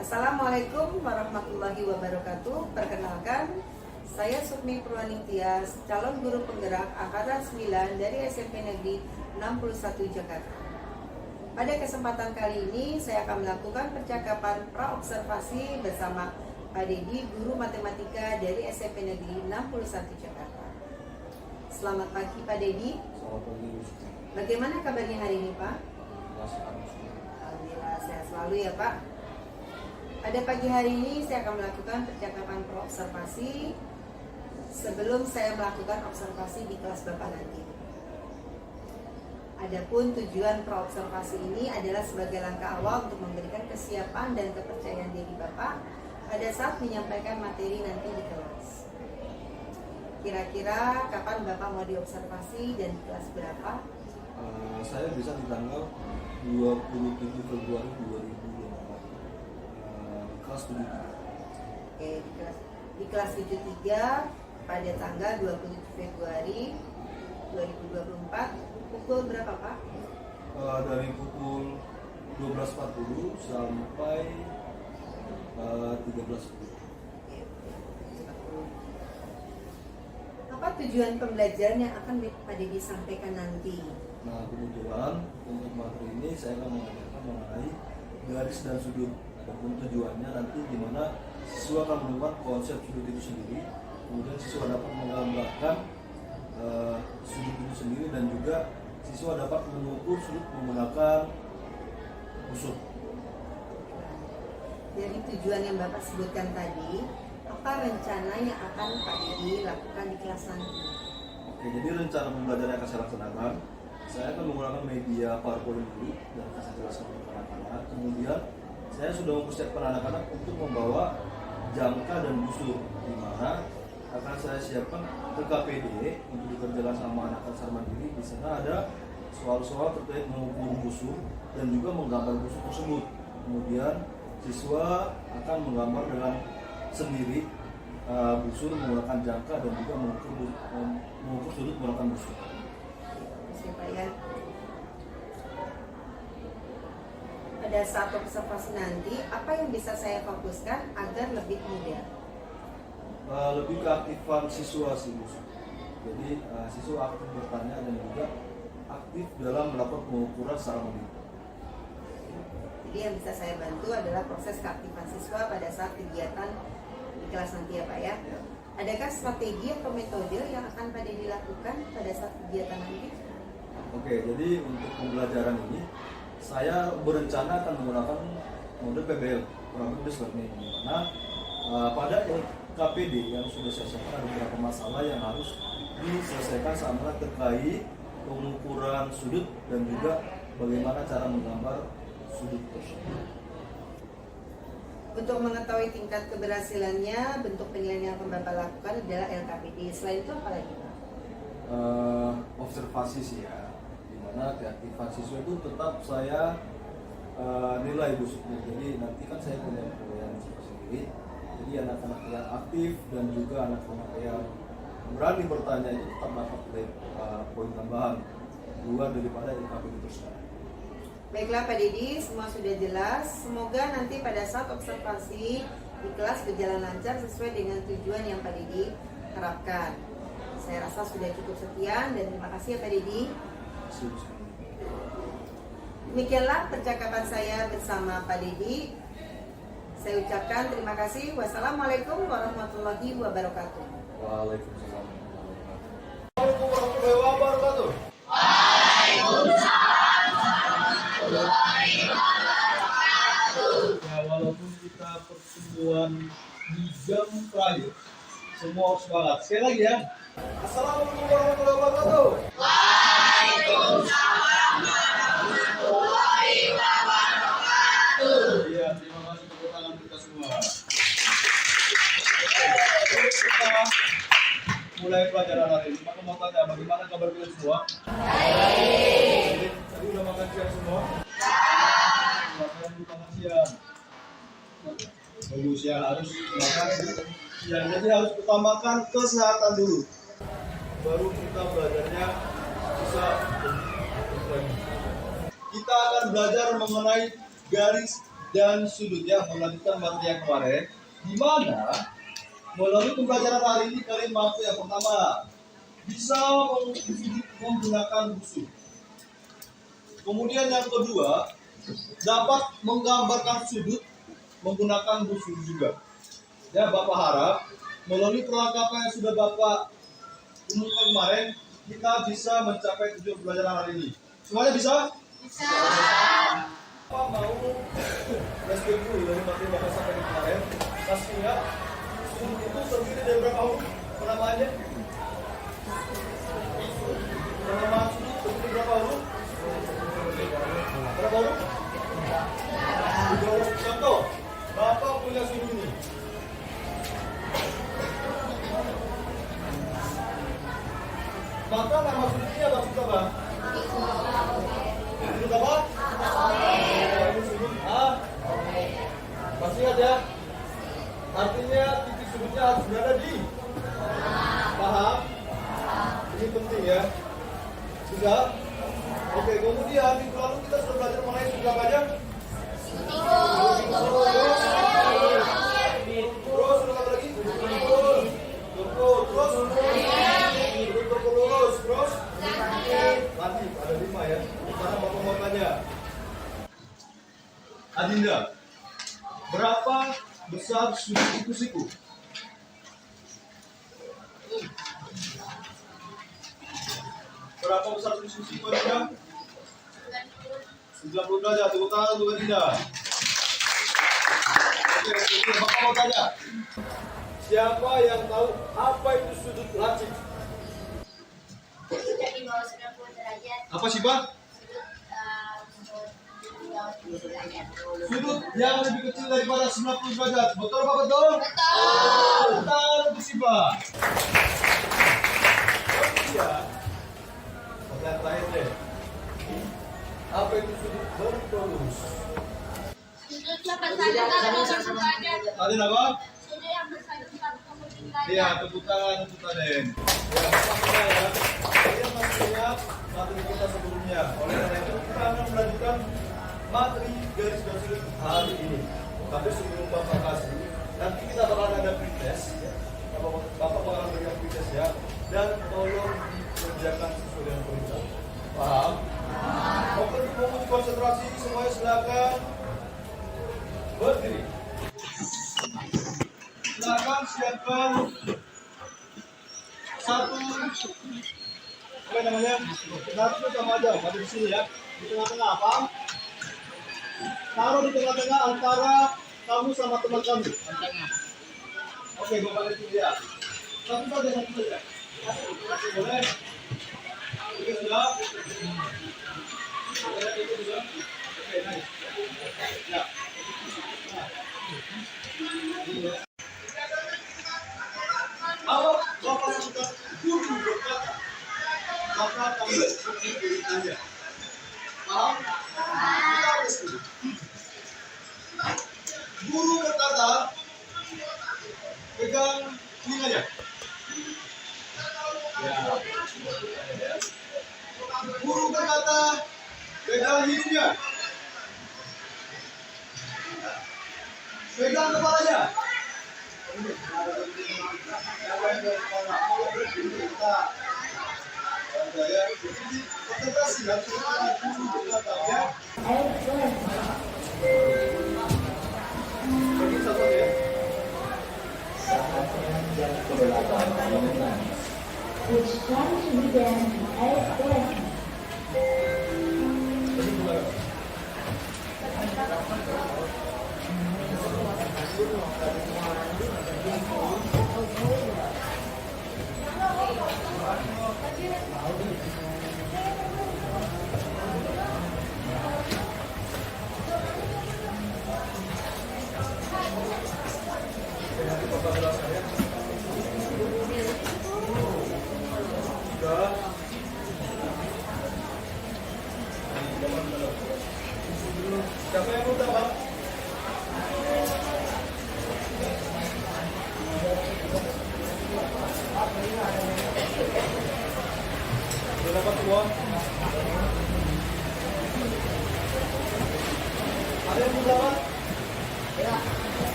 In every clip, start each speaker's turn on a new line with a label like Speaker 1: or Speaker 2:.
Speaker 1: Assalamualaikum warahmatullahi wabarakatuh. Perkenalkan, saya Sukmi Purwaning Tias, calon guru penggerak Angkatan 9 dari SMP Negeri 61 Jakarta. Pada kesempatan kali ini, saya akan melakukan percakapan praobservasi bersama Pak Dedi, guru matematika dari SMP Negeri 61 Jakarta. Selamat pagi Pak Dedi.
Speaker 2: Selamat pagi.
Speaker 1: Bagaimana kabarnya hari ini Pak? Alhamdulillah sehat selalu ya Pak. Pada pagi hari ini saya akan melakukan percakapan praobservasi sebelum saya melakukan observasi di kelas Bapak nanti. Adapun tujuan praobservasi ini adalah sebagai langkah awal untuk memberikan kesiapan dan kepercayaan diri Bapak pada saat menyampaikan materi nanti di kelas. Kira-kira kapan Bapak mau diobservasi dan di kelas berapa?
Speaker 2: Saya bisa di tanggal 27 Februari 2024. Kelas 7.
Speaker 1: Oke, di kelas 73 pada tanggal 27 Februari 2024 pukul berapa Pak?
Speaker 2: Dari pukul 12.40 sampai 13.10.
Speaker 1: Apa tujuan pembelajaran yang akan Pak Dedi sampaikan nanti?
Speaker 2: Nah, kebetulan untuk materi ini saya akan mengajarkan mengenai garis dan sudut. Adapun tujuannya nanti di mana siswa akan menemukan konsep sudut itu sendiri, kemudian siswa dapat menggambarkan sudut itu sendiri, dan juga siswa dapat mengukur sudut menggunakan busur.
Speaker 1: Dari tujuan yang Bapak sebutkan tadi, apa rencana yang akan Pak Dedi lakukan di kelas nanti?
Speaker 2: Oke, jadi rencana pembelajaran yang akan saya laksanakan, saya akan menggunakan media PowerPoint dulu dan akan saya jelaskan kepada anak-anak. Kemudian saya sudah mempersiapkan anak-anak untuk membawa jangka dan busur, di mana akan saya siapkan TKPD untuk dikerjakan sama anak dasar mandiri. Di sana ada soal-soal terkait mengukur busur dan juga menggambar busur tersebut. Kemudian siswa akan menggambar dengan sendiri busur menggunakan jangka dan juga mengukur sudut menggunakan busur.
Speaker 1: Siapa ya? Pada saat observasi nanti, apa yang bisa saya fokuskan agar lebih mudah?
Speaker 2: Lebih keaktifan siswa sih, Bu. Jadi siswa aktif bertanya dan juga aktif dalam melakukan pengukuran secara mandiri.
Speaker 1: Jadi yang bisa saya bantu adalah proses keaktifan siswa pada saat kegiatan di kelas nanti ya Pak ya. Adakah strategi atau metode yang akan Pak Dedi lakukan pada saat kegiatan nanti?
Speaker 2: Oke, jadi untuk pembelajaran ini saya berencana akan menggunakan mode PBL, kurang lebih seperti ini. Karena pada KPD yang sudah saya siapkan ada beberapa masalah yang harus diselesaikan sama terkait pengukuran sudut dan juga bagaimana cara menggambar sudut tersebut.
Speaker 1: Untuk mengetahui tingkat keberhasilannya, bentuk penilaian yang akan Bapak lakukan adalah LKPD. Selain itu apa lagi Pak?
Speaker 2: Observasi sih ya, dimana keaktifan siswa itu tetap saya nilai busuknya. Jadi nanti kan saya punya penilaian siswa sendiri. Jadi anak-anak yang aktif dan juga anak-anak yang berani bertanya itu tetap dapat poin tambahan luar daripada LKPD tersebut.
Speaker 1: Baiklah Pak Dedi, semua sudah jelas. Semoga nanti pada saat observasi di kelas berjalan lancar sesuai dengan tujuan yang Pak Dedi harapkan. Saya rasa sudah cukup sekian dan terima kasih ya Pak Dedi. Demikianlah percakapan saya bersama Pak Dedi. Saya ucapkan terima kasih. Wassalamualaikum warahmatullahi wabarakatuh.
Speaker 2: Waalaikumsalam.
Speaker 3: Ya, walaupun kita pertemuan di jam terakhir, semua harus semangat. Sekali lagi ya. Assalamualaikum warahmatullahi wabarakatuh.
Speaker 4: Waalaikumsalam warahmatullahi wabarakatuh.
Speaker 3: Iya, terima kasih tepuk tangan kita semua. Kita mulai pelajaran hari ini. Maka mau tanya, bagaimana kabar kalian semua? Baik. Tadi udah makan siang semua? Makan di makan siang. Bagus ya, harus makan siang. Jadi harus utamakan kesehatan dulu. Baru kita belajarnya bisa. Kita akan belajar mengenai garis dan sudutnya melanjutkan materi yang kemarin, di mana melalui pembelajaran hari ini kalian mampu yang pertama bisa menggunakan busur. Kemudian yang kedua dapat menggambarkan sudut menggunakan busur juga. Ya, Bapak harap melalui perlengkapan yang sudah Bapak umumkan kemarin, kita bisa mencapai tujuan pembelajaran hari ini. Semuanya bisa? Bisa. Bapak mau flashback dulu dari materi Bapak sampaikan kemarin. Pasti ingat, sudut itu terdiri dari berapa huruf penamaannya? Penamaan sudut terdiri dari berapa huruf? Berapa huruf? Contoh, Bapak punya sudut ini. Maka nama sudutnya apa sudut apa? Sudut apa? Sudut A. Masih ingat ya? Artinya titik sudutnya harus berada di. Paham? Ini penting ya. Sudah? Oke, kemudian minggu lalu kita sudah belajar mengenai sudut apa aja? Terus apa lagi? Terus lurus, terus lanjut, ada 5 ya. Sekarang Bapak mau tanya, Adinda, berapa besar sudut siku-siku? Berapa besar sudut siku-siku Adinda? 90 derajat. Tepuk tangan untuk Adinda. Oke, Bapak mau tanya, siapa yang tahu apa itu sudut lancip?
Speaker 5: Sudut di bawah 90 derajat.
Speaker 3: Apa sih Pak?
Speaker 5: Sudut di bawah 90 derajat.
Speaker 3: Sudut yang lebih kecil daripada 90 derajat. Betul apa betul?
Speaker 5: Betul.
Speaker 3: Betul untuk si Pak. Kemudian, pertanyaan terakhir deh. Apa itu sudut bertolus?
Speaker 5: Sudut yang bersandar pada 90 derajat.
Speaker 3: Tadi apa?
Speaker 5: Sudut yang bersandar pada 90 derajat.
Speaker 3: Iya, tepuk tangan untuk Aden. Ya, Bapak ya. Kalian masih ingat materi kita sebelumnya. Oleh karena itu kita akan melanjutkan materi garis dan sudut hari ini. Tapi sebelum Bapak kasih, nanti kita bakalan ada pretest. Ya. Bapak bakalan berikan pretest ya. Dan tolong dikerjakan sesuai dengan perintah. Paham? Oke, mau konsentrasi semuanya silakan berdiri. Silakan siapkan satu apa namanya? Satu sama aja, ada di sini ya. Di tengah-tengah apa? Taruh di tengah-tengah antara kamu sama teman kamu. Oke, Bapak itu ya. Satu saja. Boleh? Oke, sudah. Oke, nice. Ya. Kalau Bapak sudah guru berkata, maka kamu bertanya. Paham? Kita harus dulu. Guru berkata, pegang telinganya. Ya. Guru berkata, pegang hidungnya. Pegang kepalanya.
Speaker 6: Which tends to begin as blessing.
Speaker 3: Siapa yang utama?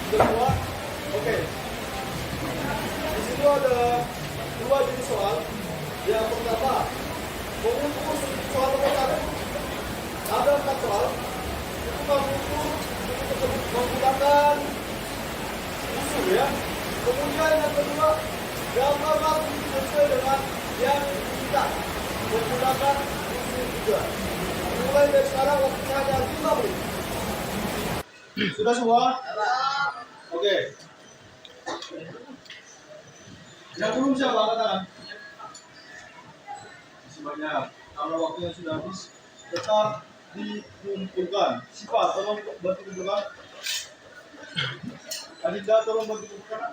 Speaker 3: Sudah semua? Oke. Di situ ada dua jenis soal. Yang pertama, mengukur soal nomor 1. Ada 4 soal. Itu mengukur menggunakan usul ya. Kemudian yang kedua, gambar lagu sesuai dengan yang kita menggunakan usul juga. Mulai dari sekarang waktunya hanya 5 menit. Sudah semua? Oke. Yang belum siapa angkat tangan? Masih banyak. Kalau waktunya sudah habis, tetap dikumpulkan. Siapa? Tolong bantu kumpulkan. Adinda, tolong bantu kumpulkan.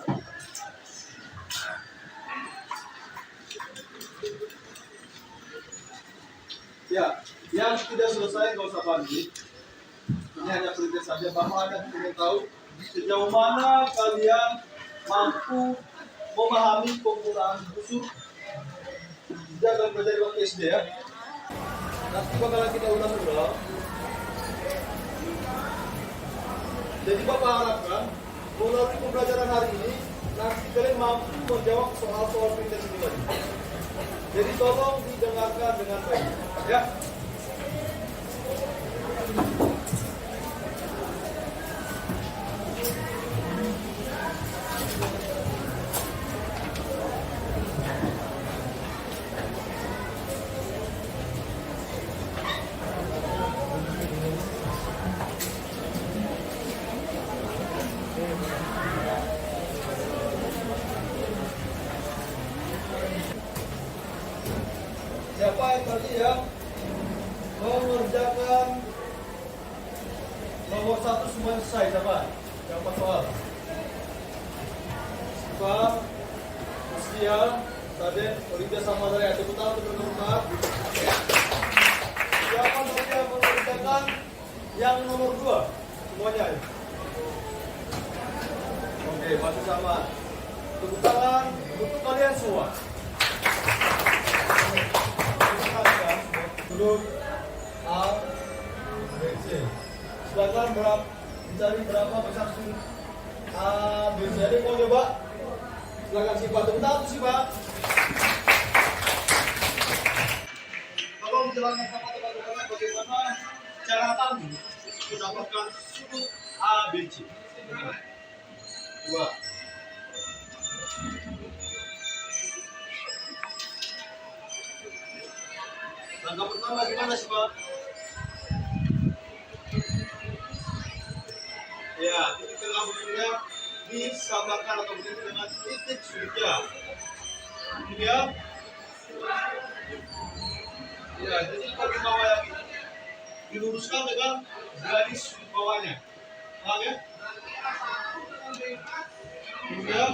Speaker 3: Ya, yang tidak selesai nggak usah panik. Ini hanya penelitian saja. Bapak hanya ingin tahu sejauh mana kalian mampu memahami penggunaan busur dan belajar waktu SD ya. Nanti bakalan kita ulang-ulang. Jadi Bapak harapkan melalui pembelajaran hari ini nanti kalian mampu menjawab soal-soal penelitian ini lagi. Jadi tolong didengarkan dengan baik ya. Siapa yang tadi yang mengerjakan nomor 1 semua selesai? Siapa? Yang 4 soal. Siapa? Usia, Tade, Olivia sama dari tepuk tangan untuk berkomentar. Siapa tadi yang mengerjakan yang nomor 2 semuanya? Oke, masih sama. Tepuk tangan untuk kalian semua. Duduk A, B, C. Silakan mencari berapa besar sudut A, B, C. Ada yang mau coba? Silakan Sipa, tepuk tangan Sipa. Tolong jelaskan sama teman-teman bagaimana cara kamu mendapatkan sudut A, B, C. 2. Langkah pertama gimana sih Pak? Ya, titik tengah busurnya disamakan atau begitu dengan titik sudutnya. Kemudian, ya, jadi bagian bawah yang ini diluruskan dengan garis sudut bawahnya. Paham ya? Kemudian,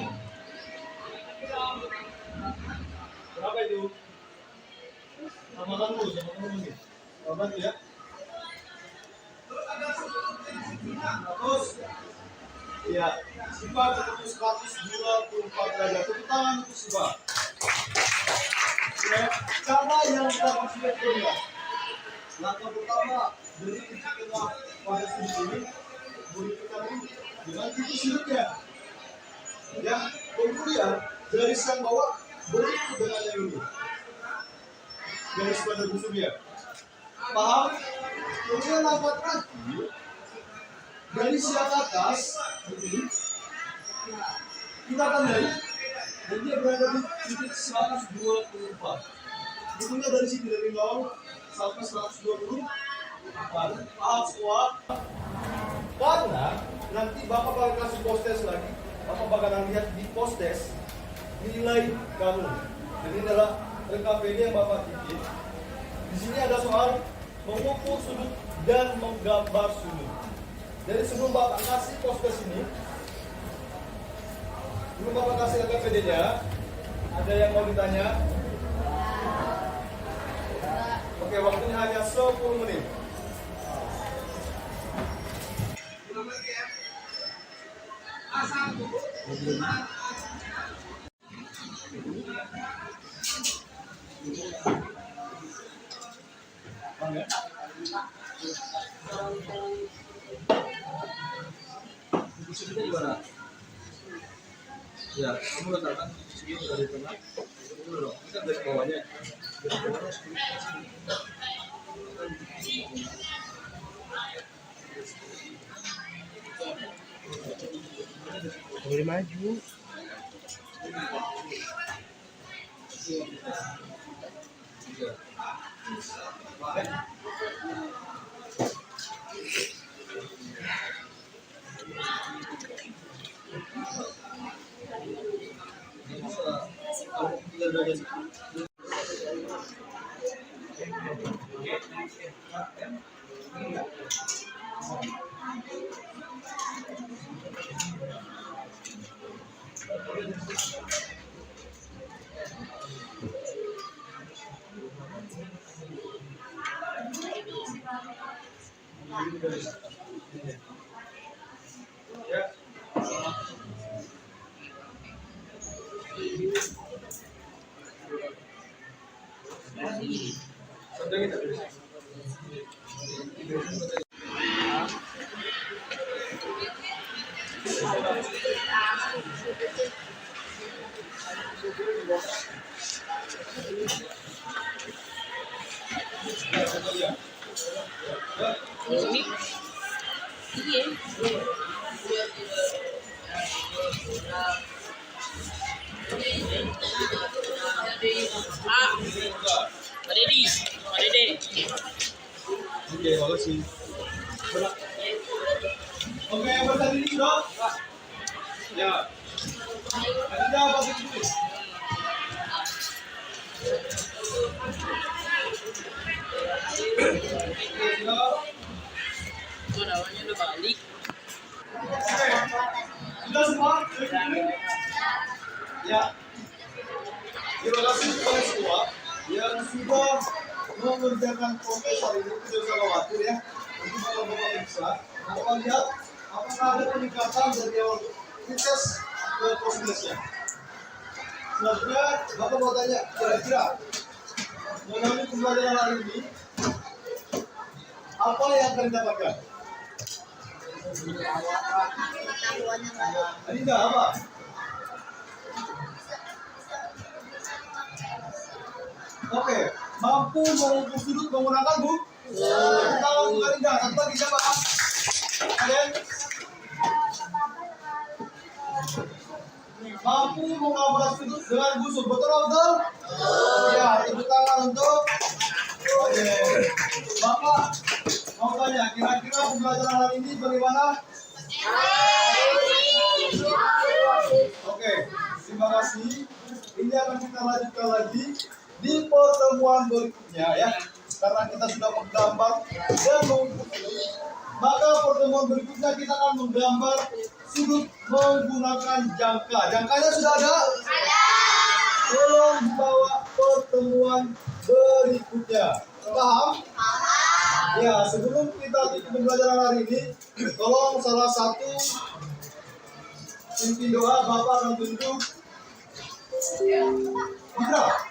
Speaker 3: berapa itu? Sama dulu nih. Bantu ya. Terus, ya, Sipa ketemu 124 derajat. Tepuk tangan untuk Sipa. Ya, cara yang kita maksudkan ya. Langkah pertama dari titik tengah pada sudut ini, berikan dengan titik sudutnya. Ya, kemudian garis yang bawah berikut dengan yang ini. Garis pada busurnya. Paham? Kemudian langkah terakhir garis yang atas ini kita tandai dan dia berada di titik 124. Tentunya dari sini dari 0 sampai 124. Paham semua? Karena nanti Bapak bakal kasih post test lagi. Bapak bakalan lihat di post test nilai kamu. Jadi ini adalah LKPD yang Bapak bikin. Di sini ada soal mengukur sudut dan menggambar sudut. Jadi sebelum Bapak kasih post test ini, sebelum Bapak kasih LKPD-nya, ada yang mau ditanya? Oke, waktunya hanya 10 menit.
Speaker 2: Kursinya di mana? Ya, kamu letakkan kursinya dari tengah. Dulu dong, ini kan dari bawahnya. Dari bawahnya sedikit ke sini.
Speaker 7: Boleh maju.
Speaker 3: Oke, makasih. Oke, yang berdiri sudah? Ya. Ada apa sih?
Speaker 4: Namanya udah balik.
Speaker 3: Sudah semua? Ya. Terima kasih kepada semua yang sudah mengerjakan proses hari ini. Tidak usah khawatir ya. Nanti bapak-bapak bisa. Bapak lihat apakah ada peningkatan dari awal proses ke prosesnya. Selanjutnya bapak mau tanya kira-kira mengenai pembelajaran hari ini apa yang akan didapatkan? Tadi enggak apa? Oke, mampu mengukur sudut menggunakan kalau bukan indah, satu lagi siapa? Kalian? Mampu mengambil sudut dengan busur, betul betul? Ya, tepuk tangan untuk. Oke, Bapak mau tanya, kira-kira pembelajaran hari ini bagaimana? Oke, terima kasih. Ini akan kita lanjutkan lagi di pertemuan berikutnya ya, karena kita sudah menggambar dan mengukur, maka pertemuan berikutnya kita akan menggambar sudut menggunakan jangka. Jangkanya sudah ada? Tolong dibawa pertemuan berikutnya. Paham? Ya, sebelum kita tutup pembelajaran hari ini, tolong salah satu pimpin doa. Bapak akan tunjuk Indra.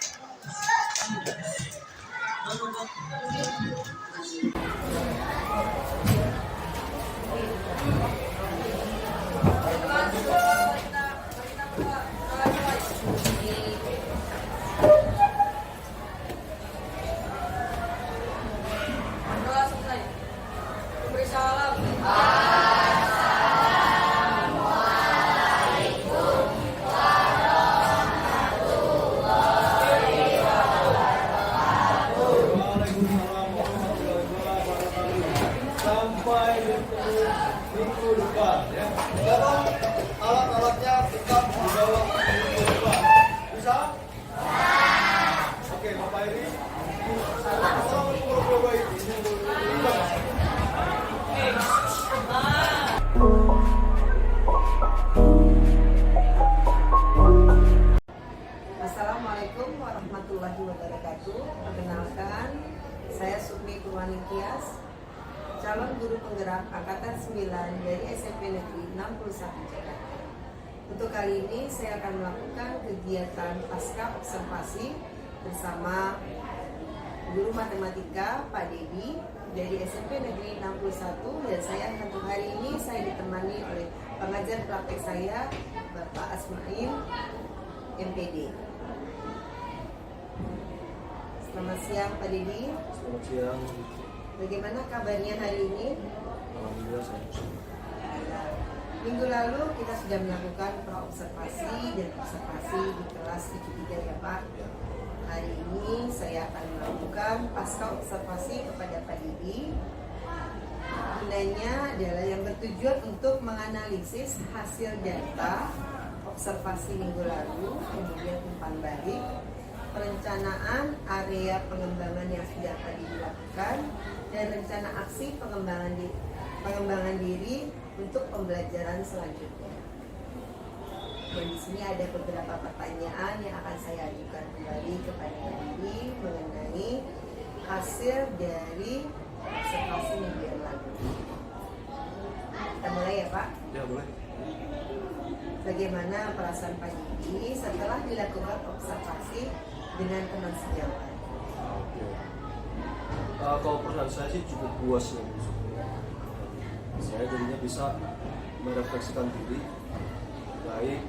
Speaker 3: Sampai minggu depan ya. Sekarang alat-alatnya tetap dibawa minggu depan. Bisa? Oke, Bapak Iri.
Speaker 1: Assalamualaikum warahmatullahi wabarakatuh. Perkenalkan, saya Sukmi Purwaningtyas, calon guru penggerak angkatan 9 dari SMP Negeri 61 Jakarta. Untuk kali ini saya akan melakukan kegiatan pasca observasi bersama guru matematika Pak Dedi dari SMP Negeri 61, dan saya untuk hari ini saya ditemani oleh Pengajar praktek saya Bapak Asmaim, MPD. Selamat siang Pak Didi.
Speaker 2: Selamat siang.
Speaker 1: Bagaimana kabarnya hari ini?
Speaker 2: Alhamdulillah saya
Speaker 1: Minggu lalu kita sudah melakukan praobservasi dan observasi di kelas IQ3 ya Pak.
Speaker 2: ya.
Speaker 1: Hari ini saya akan melakukan pasca observasi kepada Pak Didi. Gunanya adalah yang bertujuan untuk menganalisis hasil data observasi minggu lalu, kemudian umpan balik, perencanaan area pengembangan yang sudah Pak Didi lakukan, dan rencana aksi pengembangan diri untuk pembelajaran selanjutnya. Dan di sini ada beberapa pertanyaan yang akan saya ajukan kembali kepada Pak Didi mengenai hasil dari observasi minggu yang lalu. Kita mulai ya Pak.
Speaker 2: Ya boleh.
Speaker 1: Bagaimana perasaan Pak Didi setelah dilakukan observasi dengan teman sejawat?
Speaker 2: Oke. Kalau perasaan saya sih cukup puas ya. Saya jadinya bisa merefleksikan diri baik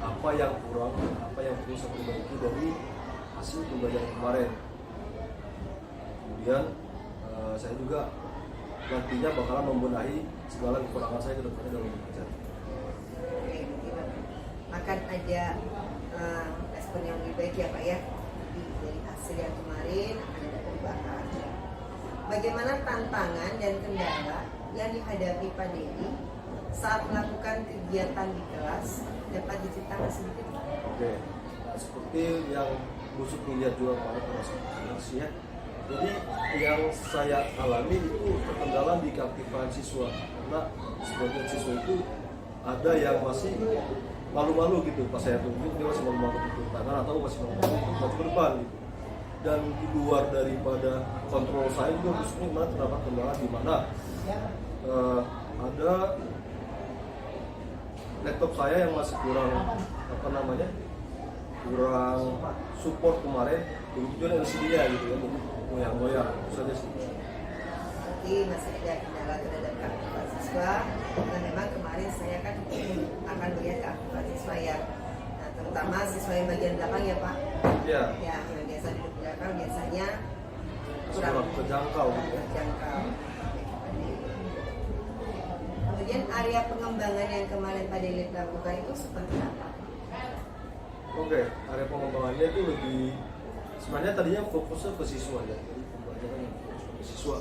Speaker 2: apa yang kurang, apa yang perlu saya perbaiki dari hasil pembelajaran kemarin. Kemudian saya juga nantinya bakalan membenahi segala kekurangan saya ke depannya dalam belajar.
Speaker 1: Oke, akan ada respon yang lebih baik ya Pak ya. Dari hasil yang kemarin akan ada perubahan. Bagaimana tantangan dan kendala yang dihadapi Pak Didi saat melakukan kegiatan di kelas, dapat diceritakan sedikit Pak?
Speaker 2: Oke, nah, seperti yang busuk dilihat juga kemarin pada saat ya. Jadi yang saya alami itu terkendala di keaktifan siswa, karena sebagian siswa itu ada yang masih malu-malu gitu pas saya tunjuk, dia masih malu-malu untuk tangan atau masih malu-malu untuk maju ke depan gitu. Dan di luar daripada kontrol saya juga busuknya mana terdapat kendala di mana ada laptop saya yang masih kurang kurang support kemarin, begitu juga LCD-nya gitu ya, goyang-goyang itu saja sih.
Speaker 1: Jadi masih ada kendala terhadap keaktifan siswa, karena memang kemarin saya kan akan melihat keaktifan siswa ya, nah, terutama siswa yang bagian belakang ya Pak.
Speaker 2: Ya,
Speaker 1: Ya, yang biasa duduk belakang biasanya
Speaker 2: kurang terjangkau gitu ya.
Speaker 1: terjangkau. Kemudian area pengembangan yang kemarin Pak Didi lakukan itu seperti apa?
Speaker 2: Oke, area pengembangannya itu lebih sebenarnya tadinya fokusnya ke siswa ya, jadi pembelajaran yang fokus ke siswa,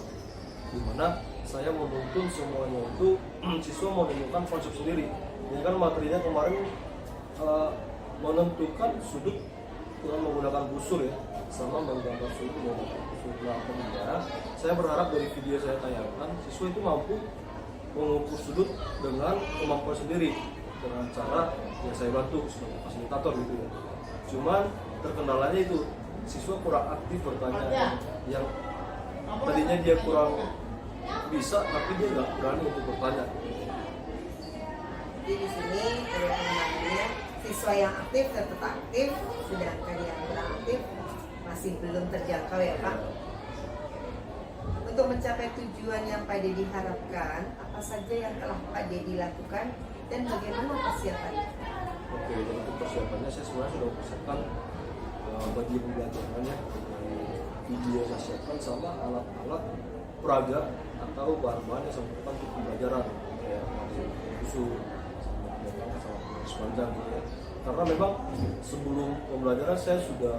Speaker 2: di mana saya menuntun semuanya itu siswa mau menemukan konsep sendiri. Ini kan materinya kemarin menentukan sudut dengan menggunakan busur ya, sama menggambar sudut menggunakan busur. Nah, kemudian saya berharap dari video saya tayangkan siswa itu mampu mengukur sudut dengan kemampuan sendiri dengan cara ya saya bantu sebagai fasilitator gitu ya. Cuman terkendalanya itu siswa kurang aktif bertanya, yang tadinya dia kurang bisa tapi dia nggak berani untuk bertanya.
Speaker 1: Jadi di sini area pengembangannya siswa yang aktif tetap aktif, sedangkan yang kurang aktif masih belum terjangkau ya Pak. Untuk mencapai tujuan yang Pak Didi harapkan, apa saja yang telah Pak Didi lakukan dan bagaimana persiapannya?
Speaker 2: Oke, jadi untuk persiapannya saya sebenarnya sudah mempersiapkan bagi pembelajarannya, video yang saya siapkan sama alat-alat peraga atau bahan-bahan yang saya butuhkan untuk pembelajaran kayak busur, sama sepanjang gitu ya. Karena memang sebelum pembelajaran saya sudah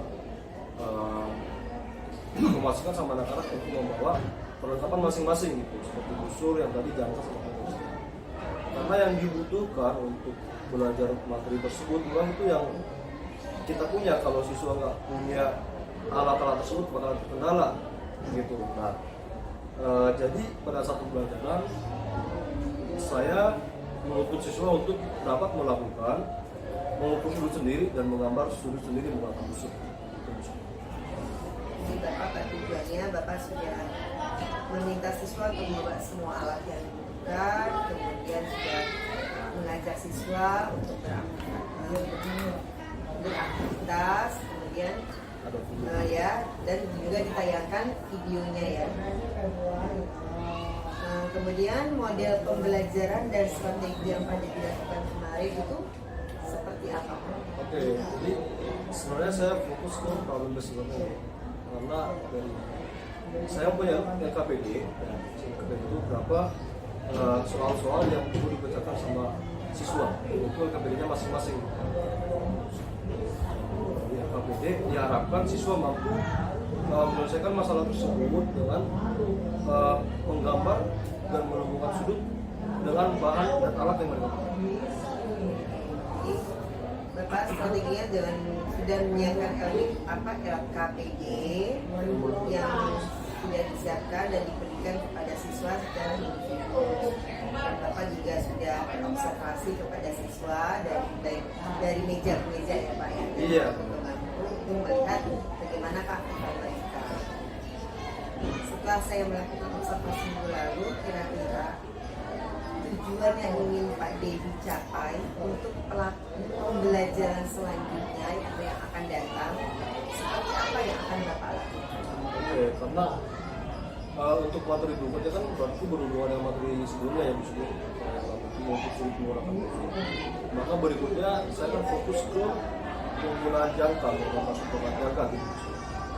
Speaker 2: memastikan sama anak-anak untuk membawa perlengkapan masing-masing gitu, seperti busur yang tadi jangka sama busur. Karena yang dibutuhkan untuk belajar materi tersebut memang itu yang kita punya. Kalau siswa nggak punya alat-alat tersebut bakal terkendala gitu. Nah, jadi pada saat pembelajaran saya menuntut siswa untuk dapat melakukan mengukur sudut sendiri dan menggambar sudut sendiri menggunakan busur.
Speaker 1: Jadi Bapak tujuannya Bapak sudah meminta siswa untuk membawa semua alat yang dibutuhkan, kemudian sudah mengajak siswa untuk beraktivitas, kemudian ya, dan juga ditayangkan videonya ya. Kemudian model pembelajaran dan strategi yang pada dilakukan kemarin itu seperti apa?
Speaker 2: Oke, jadi sebenarnya saya fokus ke problem based karena dari saya punya LKPD, dan LKPD itu berapa soal-soal yang perlu dibacakan sama siswa, itu LKPD-nya masing-masing. Di LKPD diharapkan siswa mampu menyelesaikan masalah tersebut dengan menggambar dan menghubungkan sudut dengan bahan dan alat yang mereka pakai.
Speaker 1: Bapak strateginya dengan sudah menyiapkan LKPD yang sudah disiapkan dan diberikan kepada siswa secara individu. Dan Bapak juga sudah observasi kepada siswa dari meja ke meja ya Pak ya.
Speaker 2: Iya.
Speaker 1: Untuk melihat bagaimana keaktifan mereka. Setelah saya melakukan observasi minggu lalu, kira-kira tujuan yang ingin Pak Dedi capai untuk pembelajaran selanjutnya yang akan datang, seperti apa yang akan Bapak lakukan?
Speaker 2: Oke, karena untuk materi berikutnya kan berarti berhubungan dengan materi sebelumnya ya, maksudnya untuk sulit menggunakan maka berikutnya saya akan fokus ke penggunaan jangka, masuk jangka gitu.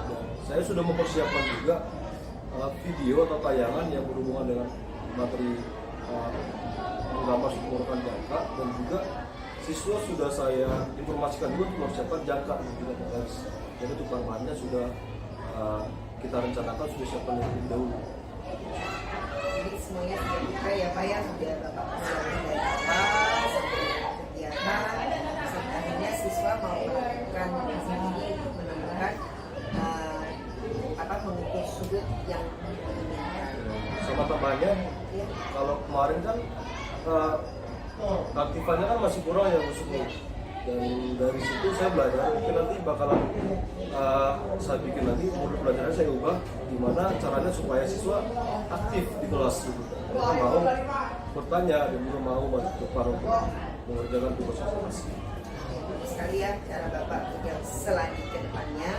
Speaker 2: Dan saya sudah mempersiapkan juga video atau tayangan yang berhubungan dengan materi menggambar menggunakan jangka, dan juga siswa sudah saya informasikan juga untuk mempersiapkan jangka juga guys. Jadi untuk bahannya sudah kita rencanakan, sudah siapkan lebih dahulu.
Speaker 1: Jadi semuanya sudah buka ya Pak ya, sudah Bapak persiapkan dari awal sampai kegiatan, sampai akhirnya siswa mau melakukan sendiri untuk menemukan mengukur sudut yang diinginkan.
Speaker 2: Sama tambahannya,
Speaker 1: Ya.
Speaker 2: kalau kemarin kan aktifannya kan masih kurang ya maksudnya. Dan dari situ saya belajar, mungkin nanti bakalan saya bikin lagi modul pelajaran saya ubah gimana caranya supaya siswa aktif di kelas gitu. Mereka mau bertanya dan juga mau bantu depan untuk mengerjakan tugas masing-masing.
Speaker 1: Sekali ya cara Bapak yang selanjutnya ke depannya,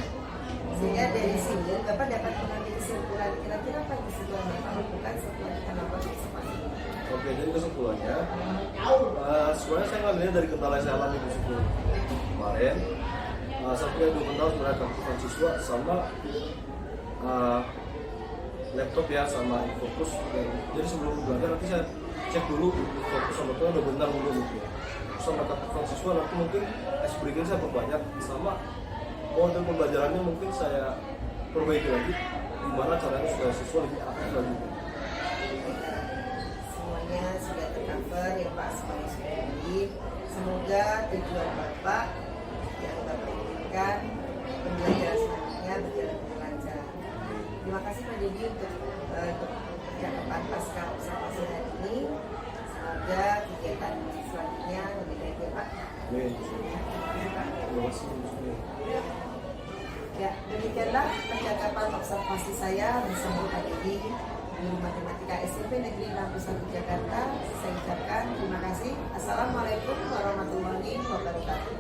Speaker 1: sehingga dari sini Bapak dapat mengambil kesimpulan kira-kira apa kesimpulan Bapak lakukan setelah kita melakukan observasi.
Speaker 2: Oke, jadi kesimpulannya sebenarnya saya ngambilnya dari kendala yang saya alami di situ kemarin. Saya punya 2 kendala sebenarnya, keaktifan siswa sama laptop ya, sama fokus. Jadi sebelum belajar nanti saya cek dulu fokus sama itu udah benar dulu gitu ya. Sama keaktifan siswa nanti mungkin berikutnya saya perbanyak, sama model pembelajarannya mungkin saya perbaiki lagi gimana caranya supaya siswa lebih aktif lagi.
Speaker 1: Semuanya sudah tercover ya Pak, semuanya sudah baik. Semoga tujuan Bapak yang Bapak inginkan pembelajaran selanjutnya berjalan dengan lancar. Terima kasih Pak Dedi untuk percakapan pasca observasi hari ini. Semoga kegiatan selanjutnya lebih baik ya Pak.
Speaker 2: Amin.
Speaker 1: Terima kasih Pak. Ya, demikianlah percakapan observasi saya bersama Pak Dedi, Guru Matematika SMP Negeri 61 Jakarta. Saya ucapkan terima kasih. Assalamualaikum warahmatullahi wabarakatuh.